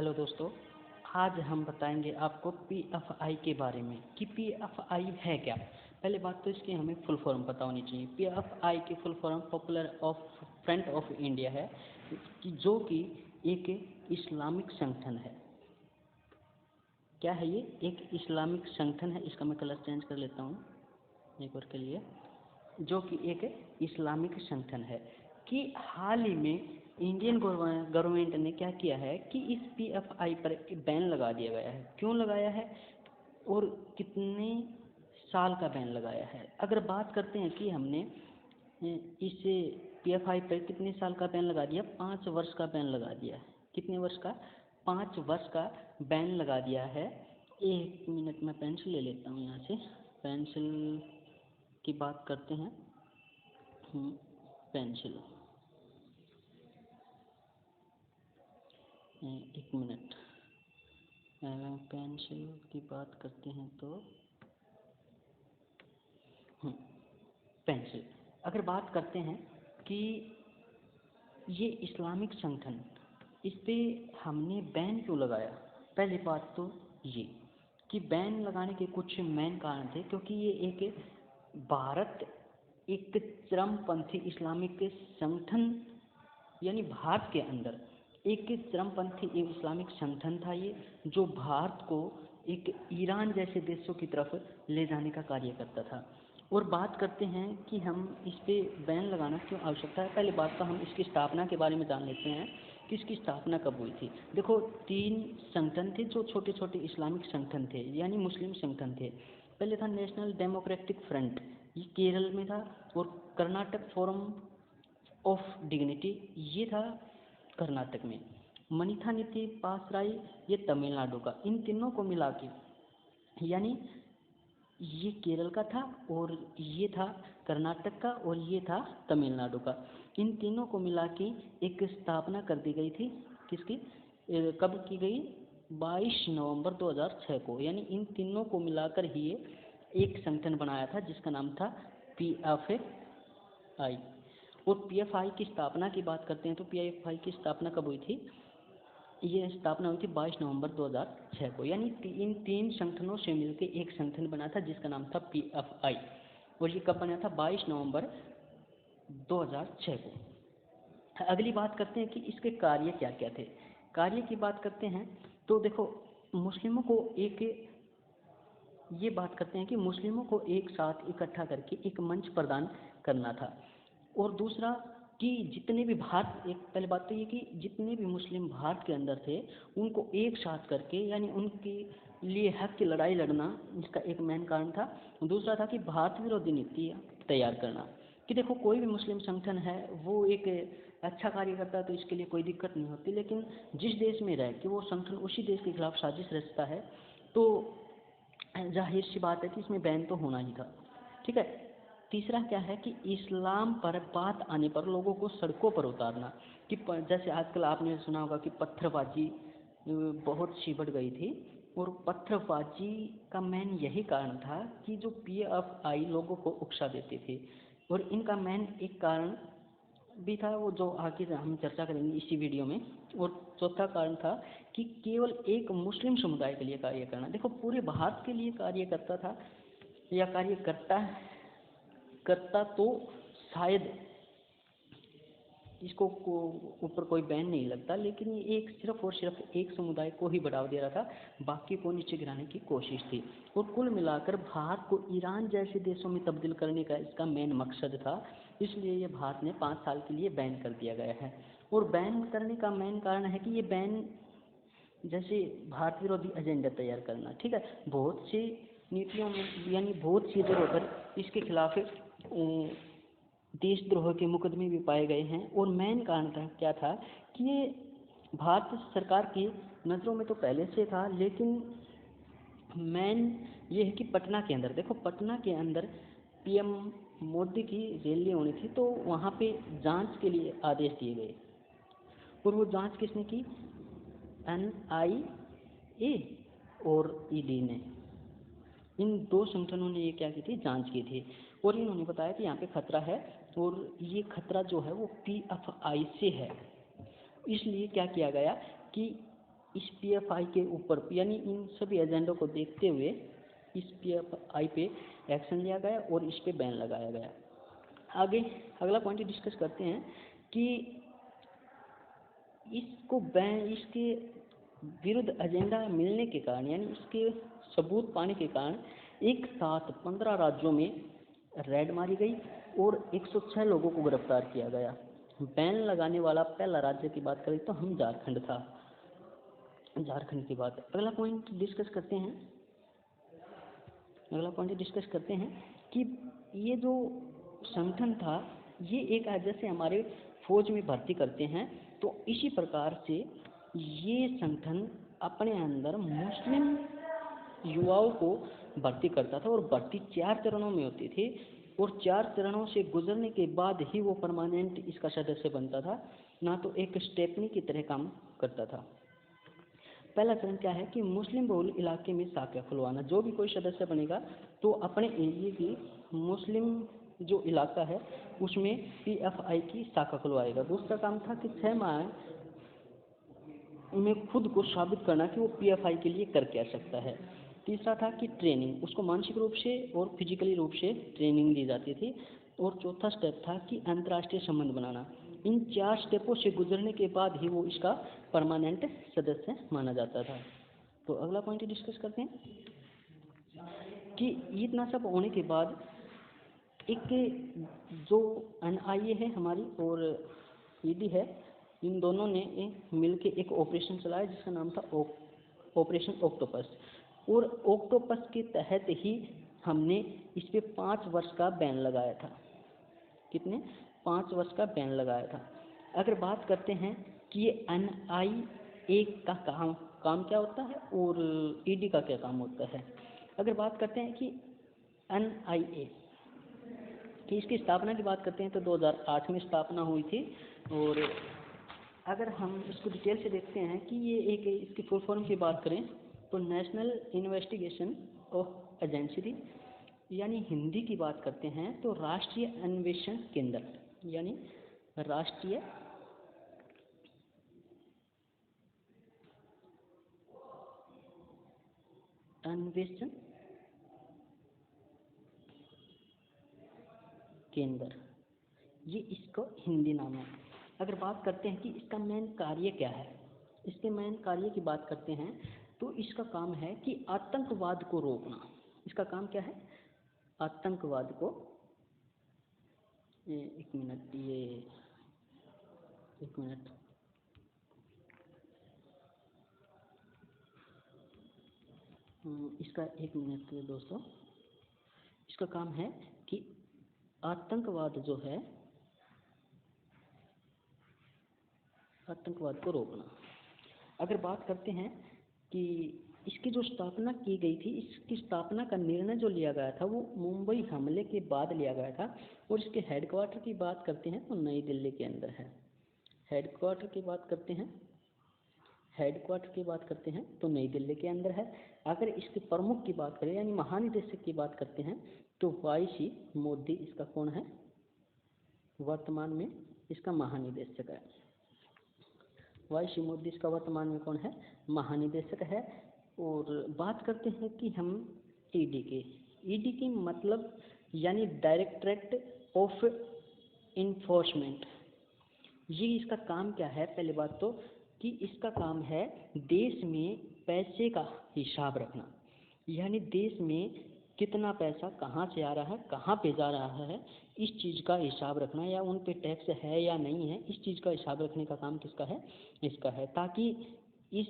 Hello दोस्तों, आज हम बताएंगे आपको पीएफआई के बारे में कि पीएफआई है क्या। पहले बात तो इसकी हमें फुल फॉर्म पता होनी चाहिए। पीएफआई की full form popular of front of India है कि जो कि एक इस्लामिक संगठन है। क्या है ये? एक इस्लामिक संगठन है। इसका मैं कलर चेंज कर लेता हूँ एक बार के लिए। जो कि एक इस्लामिक संगठन है कि हाल ही में इंडियन गवर्नमेंट ने क्या किया है कि इस पीएफआई पर बैन लगा दिया गया है। क्यों लगाया है और कितने साल का बैन लगाया है? अगर बात करते हैं कि हमने इस पीएफआई पर कितने साल का बैन लगा दिया, 5 वर्ष का बैन लगा दिया है। कितने वर्ष का? 5 वर्ष का बैन लगा दिया है। एक मिनट में पेंसिल ले लेता हूँ यहाँ से। पेंसिल की बात करते हैं। पेंसिल, एक मिनट। पेंसिल की बात करते हैं तो पेंसिल, अगर बात करते हैं कि ये इस्लामिक संगठन, इस पे हमने बैन क्यों लगाया। पहली बात तो ये कि बैन लगाने के कुछ मेन कारण थे, क्योंकि ये एक भारत एक चरमपंथी इस्लामिक संगठन, यानी भारत के अंदर एक चरमपंथी इस्लामिक संगठन था ये, जो भारत को एक ईरान जैसे देशों की तरफ ले जाने का कार्य करता था। और बात करते हैं कि हम इस पे बैन लगाना क्यों आवश्यकता है। पहले बात तो हम इसकी स्थापना के बारे में जान लेते हैं कि इसकी स्थापना कब हुई थी। देखो, 3 संगठन थे जो छोटे छोटे इस्लामिक संगठन थे, यानी मुस्लिम संगठन थे। पहले था नेशनल डेमोक्रेटिक फ्रंट, ये केरल में था। और कर्नाटक फोरम ऑफ डिग्निटी, ये था कर्नाटक में। मनीथा नीति पासराई, ये तमिलनाडु का। इन तीनों को मिला के, यानी ये केरल का था और ये था कर्नाटक का और ये था तमिलनाडु का। इन तीनों को मिला के एक स्थापना कर दी गई थी। किसकी? कब की गई? 22 नवंबर 2006 को। यानी इन तीनों को मिलाकर ही एक संगठन बनाया था जिसका नाम था पीएफआई। और पीएफआई की स्थापना की बात करते हैं तो पीएफआई की स्थापना कब हुई थी? ये स्थापना हुई थी 22 नवंबर 2006 को। यानी इन 3 संगठनों से मिलकर एक संगठन बना था जिसका नाम था पीएफआई। और ये कब बना था? 22 नवंबर 2006 को। अगली बात करते हैं कि इसके कार्य क्या क्या थे। कार्य की बात करते हैं तो देखो, मुस्लिमों को ये बात करते हैं कि मुस्लिमों को एक साथ इकट्ठा करके एक मंच प्रदान करना था। और दूसरा कि जितने भी पहले बात तो ये कि जितने भी मुस्लिम भारत के अंदर थे उनको एक साथ करके, यानी उनके लिए हक की लड़ाई लड़ना, इसका एक मेन कारण था। दूसरा था कि भारत विरोधी नीति तैयार करना। कि देखो, कोई भी मुस्लिम संगठन है वो एक अच्छा कार्य करता है तो इसके लिए कोई दिक्कत नहीं होती, लेकिन जिस देश में रहे कि वो संगठन उसी देश के खिलाफ साजिश रचता है तो जाहिर सी बात है कि इसमें बैन तो होना ही था। ठीक है। तीसरा क्या है कि इस्लाम पर बात आने पर लोगों को सड़कों पर उतारना। कि जैसे आजकल आपने सुना होगा कि पत्थरबाजी बहुत सी बढ़ गई थी। और पत्थरबाजी का मेन यही कारण था कि जो पीएफआई लोगों को उकसा देते थे। और इनका मेन एक कारण भी था, वो जो आगे हम चर्चा करेंगे इसी वीडियो में। और चौथा कारण था कि केवल एक मुस्लिम समुदाय के लिए कार्य करना। देखो, पूरे भारत के लिए कार्य करता था या कार्य करता तो शायद इसको ऊपर कोई बैन नहीं लगता, लेकिन ये एक सिर्फ और सिर्फ एक समुदाय को ही बढ़ावा दे रहा था, बाकी को नीचे गिराने की कोशिश थी। और कुल मिलाकर भारत को ईरान जैसे देशों में तब्दील करने का इसका मेन मकसद था। इसलिए ये भारत ने 5 साल के लिए बैन कर दिया गया है। और बैन करने का मेन कारण है कि ये बैन जैसे भारत विरोधी एजेंडा तैयार करना। ठीक है। बहुत सी नीतियों में, यानी बहुत सी जगहों पर इसके खिलाफ देशद्रोह के मुकदमे भी पाए गए हैं। और मेन कारण था क्या था कि ये भारत सरकार की नज़रों में तो पहले से था, लेकिन मेन ये है कि पटना के अंदर, देखो पटना के अंदर पीएम मोदी की रैली होनी थी तो वहाँ पे जांच के लिए आदेश दिए गए। और वो जांच किसने की? एनआईए और ईडी ने। इन 2 संगठनों ने ये क्या की थी? जांच की थी। और इन्होंने बताया कि यहाँ पे खतरा है और ये खतरा जो है वो पीएफआई से है। इसलिए क्या किया गया कि इस पीएफआई के ऊपर, यानी इन सभी एजेंडों को देखते हुए इस पीएफआई पे एक्शन लिया गया और इस पे बैन लगाया गया। आगे अगला पॉइंट डिस्कस करते हैं कि इसको बैन, इसके विरुद्ध एजेंडा मिलने के कारण, यानी इसके सबूत पाने के कारण एक साथ 15 राज्यों में रेड मारी गई और 106 लोगों को गिरफ्तार किया गया। बैन लगाने वाला पहला राज्य की बात करें तो हम झारखंड था, झारखंड की बात। अगला पॉइंट डिस्कस करते हैं, अगला पॉइंट डिस्कस करते हैं कि ये जो संगठन था, ये एक जैसे हमारे फौज में भर्ती करते हैं तो इसी प्रकार से ये संगठन अपने अंदर मुस्लिम युवाओं को भर्ती करता था और भर्ती 4 चरणों में होती थी और 4 चरणों से गुजरने के बाद ही वो परमानेंट इसका सदस्य बनता था, ना तो एक स्टेपनी की तरह काम करता था। पहला चरण क्या है कि मुस्लिम बहुल इलाके में शाखा खुलवाना। जो भी कोई सदस्य बनेगा तो अपने एरिया की मुस्लिम जो इलाका है उसमें पीएफआई की शाखा खुलवाएगा। दूसरा काम था कि 6 माह में खुद को साबित करना कि वो पीएफआई के लिए कर क्या सकता है। तीसरा था कि ट्रेनिंग, उसको मानसिक रूप से और फिजिकली रूप से ट्रेनिंग दी जाती थी। और चौथा स्टेप था कि अंतर्राष्ट्रीय संबंध बनाना। इन 4 स्टेपों से गुजरने के बाद ही वो इसका परमानेंट सदस्य माना जाता था। तो अगला पॉइंट डिस्कस करते हैं कि इतना सब होने के बाद एक जो एनआईए है हमारी और ईडी है, इन दोनों ने मिलके एक ऑपरेशन चलाया जिसका नाम था ऑपरेशन ऑक्टोपस। और ऑक्टोपस के तहत ही हमने इस पे 5 वर्ष का बैन लगाया था। कितने? 5 वर्ष का बैन लगाया था। अगर बात करते हैं कि ये एनआईए का काम क्या होता है और ईडी का क्या काम होता है। अगर बात करते हैं कि एनआईए कि इसकी स्थापना की बात करते हैं तो 2008 में स्थापना हुई थी। और अगर हम इसको डिटेल से देखते हैं कि ये एक, इसकी फुल फॉर्म की बात करें तो नेशनल इन्वेस्टिगेशन ऑफ एजेंसी थी, यानी हिंदी की बात करते हैं तो राष्ट्रीय अन्वेषण केंद्र, यानी राष्ट्रीय अन्वेषण केंद्र, ये इसका हिंदी नाम है। अगर बात करते हैं कि इसका मेन कार्य क्या है, इसके मेन कार्य की बात करते हैं तो इसका काम है कि आतंकवाद को रोकना। इसका काम क्या है? आतंकवाद को, एक मिनट, इसका एक मिनट दोस्तों। इसका काम है कि आतंकवाद जो है, आतंकवाद को रोकना। अगर बात करते हैं कि इसकी जो स्थापना की गई थी, इसकी स्थापना का निर्णय जो लिया गया था वो मुंबई हमले के बाद लिया गया था। और इसके हेडक्वार्टर की बात करते हैं तो नई दिल्ली के अंदर है। हेडक्वार्टर की बात करते हैं तो नई दिल्ली के अंदर है। अगर इसके प्रमुख की बात करें यानी महानिदेशक की बात करते हैं तो वाई.सी. मोदी इसका कौन है? वर्तमान में इसका महानिदेशक है। वाई.सी. मोदी इसका वर्तमान में कौन है? महानिदेशक है। और बात करते हैं कि हम ईडी की मतलब यानी डायरेक्टरेट ऑफ इन्फोर्समेंट। ये इसका काम क्या है? पहले बात तो कि इसका काम है देश में पैसे का हिसाब रखना, यानी देश में कितना पैसा कहाँ से आ रहा है, कहाँ पे जा रहा है, इस चीज़ का हिसाब रखना, या उन पे टैक्स है या नहीं है, इस चीज़ का हिसाब रखने का काम किसका है? इसका है। ताकि इस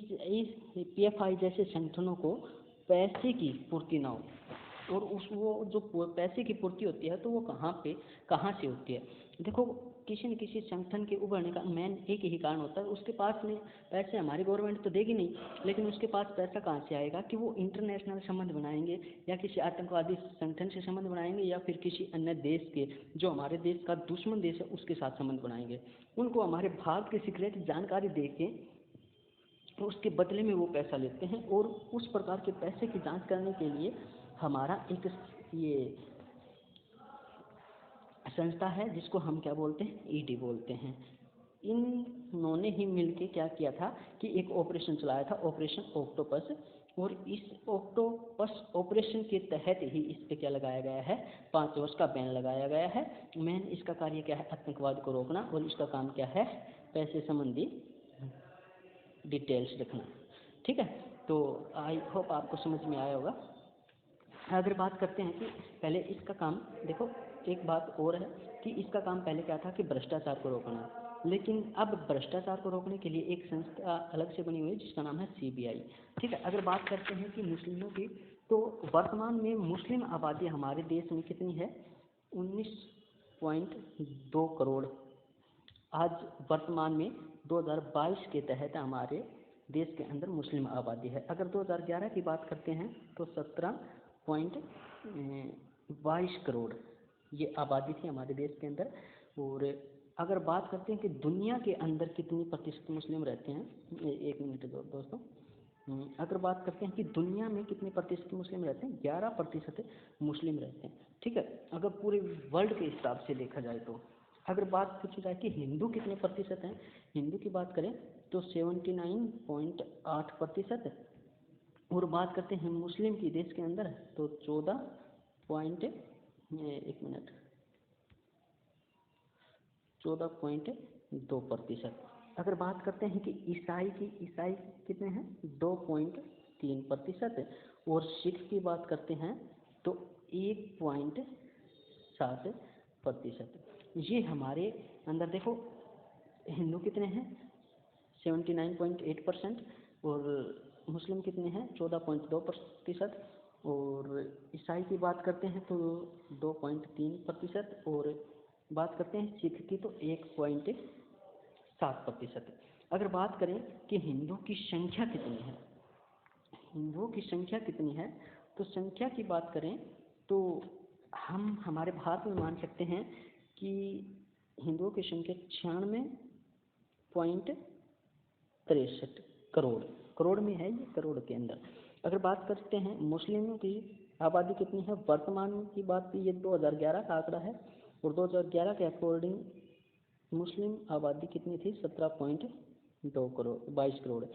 पीएफआई जैसे संगठनों को पैसे की पूर्ति ना हो, और वो जो पैसे की पूर्ति होती है तो वो कहाँ से होती है। देखो, किसी न किसी संगठन के उभरने का मेन एक ही कारण होता है, उसके पास में पैसे हमारी गवर्नमेंट तो देगी नहीं, लेकिन उसके पास पैसा कहाँ से आएगा कि वो इंटरनेशनल संबंध बनाएंगे या किसी आतंकवादी संगठन से संबंध बनाएंगे या फिर किसी अन्य देश के, जो हमारे देश का दुश्मन देश है, उसके साथ संबंध बनाएंगे। उनको हमारे भारत की सीक्रेट जानकारी दे के उसके बदले में वो पैसा लेते हैं। और उस प्रकार के पैसे की जाँच करने के लिए हमारा एक ये संस्था है जिसको हम क्या बोलते हैं? ईडी बोलते हैं। इन्होंने ही मिलके क्या किया था कि एक ऑपरेशन चलाया था, ऑपरेशन ऑक्टोपस, और इस ऑक्टोपस ऑपरेशन के तहत ही इस पे क्या लगाया गया है, 5 वर्ष का बैन लगाया गया है। मेन इसका कार्य क्या है, आतंकवाद को रोकना, और इसका काम क्या है, पैसे संबंधी डिटेल्स रखना। ठीक है, तो आई होप आपको समझ में आया होगा। अगर बात करते हैं कि पहले इसका काम देखो, एक बात और है कि इसका काम पहले क्या था कि भ्रष्टाचार को रोकना, लेकिन अब भ्रष्टाचार को रोकने के लिए एक संस्था अलग से बनी हुई है जिसका नाम है CBI। ठीक है, अगर बात करते हैं कि मुस्लिमों की, तो वर्तमान में मुस्लिम आबादी हमारे देश में कितनी है, 19.2 करोड़। आज वर्तमान में 2022 के तहत हमारे देश के अंदर मुस्लिम आबादी है। अगर 2011 की बात करते हैं तो 17.22 करोड़ ये आबादी थी हमारे देश के अंदर। और अगर बात करते हैं कि दुनिया के अंदर कितनी प्रतिशत मुस्लिम रहते हैं, एक मिनट दोस्तों, अगर बात करते हैं कि दुनिया में कितने प्रतिशत मुस्लिम रहते हैं, 11% मुस्लिम रहते हैं। ठीक है, अगर पूरे वर्ल्ड के हिसाब से देखा जाए तो अगर बात पूछी जाए कि हिंदू कितने प्रतिशत हैं, हिंदू की बात करें तो 79.8%। और बात करते हैं मुस्लिम की देश के अंदर तो 14.2%। अगर बात करते हैं कि ईसाई कितने हैं, 2.3%। और सिख की बात करते हैं तो 1.7%। ये हमारे अंदर देखो, हिंदू कितने हैं, 79.8%, और मुस्लिम कितने हैं, 14.2%। और ईसाई की बात करते हैं तो 2.3%। और बात करते हैं सिख की तो 1.7%। अगर बात करें कि हिंदू की संख्या कितनी है, हिंदुओं की संख्या कितनी है, तो संख्या की बात करें तो हम हमारे भारत में मान सकते हैं कि हिंदुओं की संख्या 96.63 करोड़ में है, ये करोड़ के अंदर। अगर बात करते हैं मुस्लिमों की आबादी कितनी है, वर्तमान की बात की, ये 2011 का आंकड़ा है, और 2011 के अकॉर्डिंग मुस्लिम आबादी कितनी थी, 22 करोड़।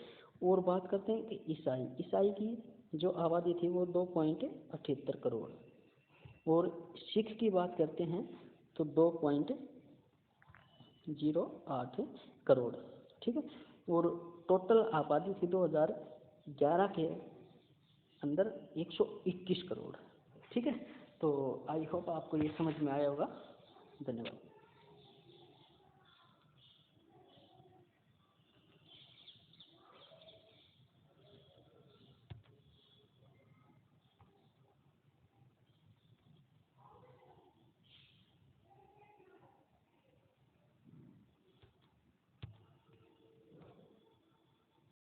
और बात करते हैं कि ईसाई की जो आबादी थी वो 2.78 करोड़। और सिख की बात करते हैं तो 2.08 करोड़। ठीक है, और टोटल आबादी थी 2011 के अंदर 121 करोड़। ठीक है, तो आई होप आपको ये समझ में आया होगा। धन्यवाद।